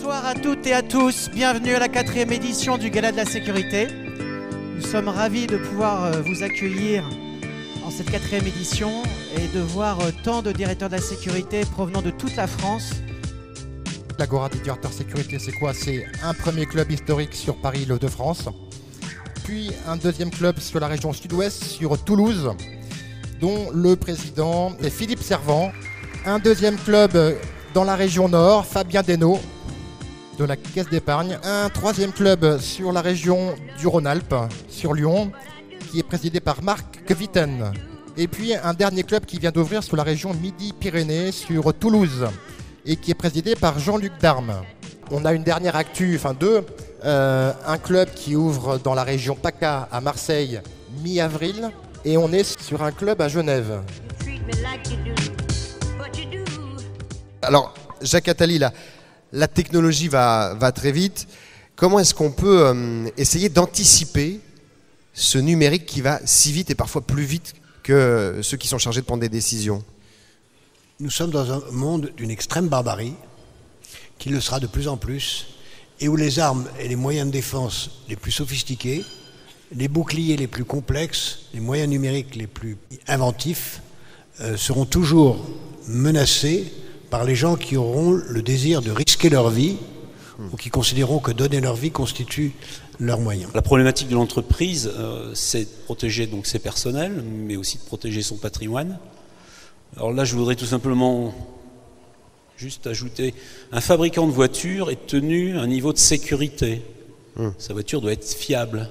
Bonsoir à toutes et à tous, bienvenue à la 4e édition du Gala de la Sécurité. Nous sommes ravis de pouvoir vous accueillir en cette 4e édition et de voir tant de directeurs de la sécurité provenant de toute la France. L'Agora des directeurs sécurité, c'est quoi? C'est un premier club historique sur Paris-Île-de-France, puis un deuxième club sur la région sud-ouest, sur Toulouse, dont le président est Philippe Servant, un deuxième club dans la région nord, Fabien Desnaux, de la Caisse d'épargne, un troisième club sur la région du Rhône-Alpes, sur Lyon, qui est présidé par Marc Kvitten. Et puis un dernier club qui vient d'ouvrir sur la région Midi-Pyrénées, sur Toulouse, et qui est présidé par Jean-Luc Darme. On a une dernière actu, un club qui ouvre dans la région PACA à Marseille mi-avril, et on est sur un club à Genève. Alors, Jacques Attali, la technologie va très vite. Comment est-ce qu'on peut essayer d'anticiper ce numérique qui va si vite et parfois plus vite que ceux qui sont chargés de prendre des décisions? Nous sommes dans un monde d'une extrême barbarie, qui le sera de plus en plus, et où les armes et les moyens de défense les plus sophistiqués, les boucliers les plus complexes, les moyens numériques les plus inventifs seront toujours menacés par les gens qui auront le désir de risquer leur vie ou qui considéreront que donner leur vie constitue leur moyen. La problématique de l'entreprise, c'est de protéger donc ses personnels, mais aussi de protéger son patrimoine. Alors là, je voudrais tout simplement juste ajouter, un fabricant de voitures est tenu à un niveau de sécurité. Sa voiture doit être fiable.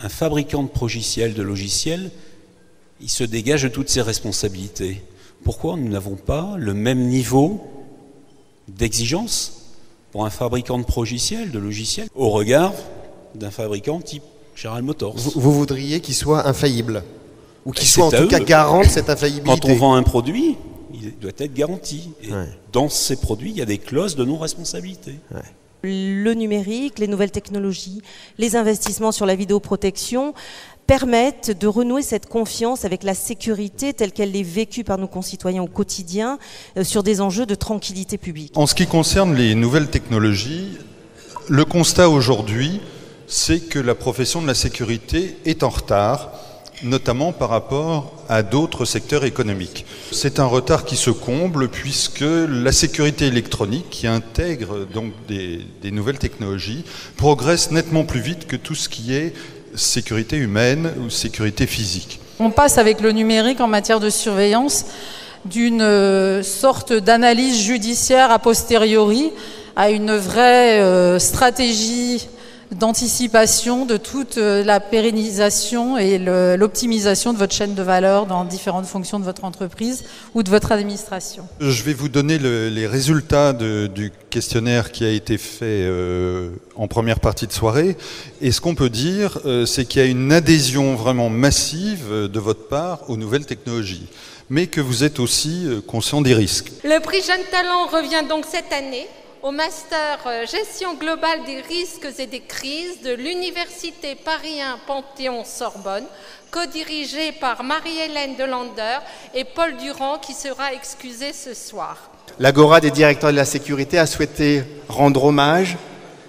Un fabricant de logiciels, il se dégage de toutes ses responsabilités. Pourquoi nous n'avons pas le même niveau d'exigence pour un fabricant de logiciels au regard d'un fabricant type General Motors? Vous voudriez qu'il soit infaillible, ou qu'il soit en tout cas garant de cette infaillibilité. Quand on vend un produit, il doit être garanti. Et dans ces produits, il y a des clauses de non-responsabilité. Le numérique, les nouvelles technologies, les investissements sur la vidéoprotection permettent de renouer cette confiance avec la sécurité telle qu'elle est vécue par nos concitoyens au quotidien sur des enjeux de tranquillité publique. En ce qui concerne les nouvelles technologies, le constat aujourd'hui, c'est que la profession de la sécurité est en retard, notamment par rapport à d'autres secteurs économiques. C'est un retard qui se comble puisque la sécurité électronique, qui intègre donc des nouvelles technologies, progresse nettement plus vite que tout ce qui est sécurité humaine ou sécurité physique. On passe avec le numérique en matière de surveillance d'une sorte d'analyse judiciaire a posteriori à une vraie stratégie d'anticipation de toute la pérennisation et l'optimisation de votre chaîne de valeur dans différentes fonctions de votre entreprise ou de votre administration. Je vais vous donner les résultats du questionnaire qui a été fait en première partie de soirée. Et ce qu'on peut dire, c'est qu'il y a une adhésion vraiment massive de votre part aux nouvelles technologies, mais que vous êtes aussi conscient des risques. Le prix Jeune Talent revient donc cette année au Master Gestion globale des risques et des crises de l'Université Paris 1 Panthéon-Sorbonne, co-dirigé par Marie-Hélène Delander et Paul Durand, qui sera excusé ce soir. L'Agora des directeurs de la sécurité a souhaité rendre hommage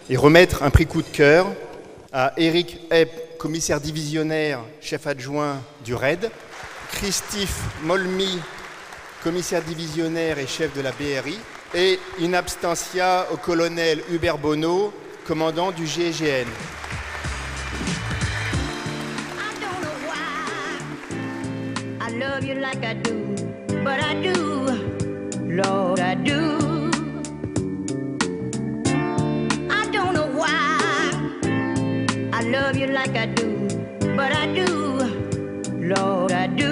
et remettre un prix coup de cœur à Éric Epp, commissaire divisionnaire, chef adjoint du RAID, Christophe Molmy, commissaire divisionnaire et chef de la BRI, et in absentia au colonel Hubert Bonneau, commandant du GIGN. I love you like I do, but I do, Lord, I do. I don't know why I love you like I do, but I do, Lord, I do.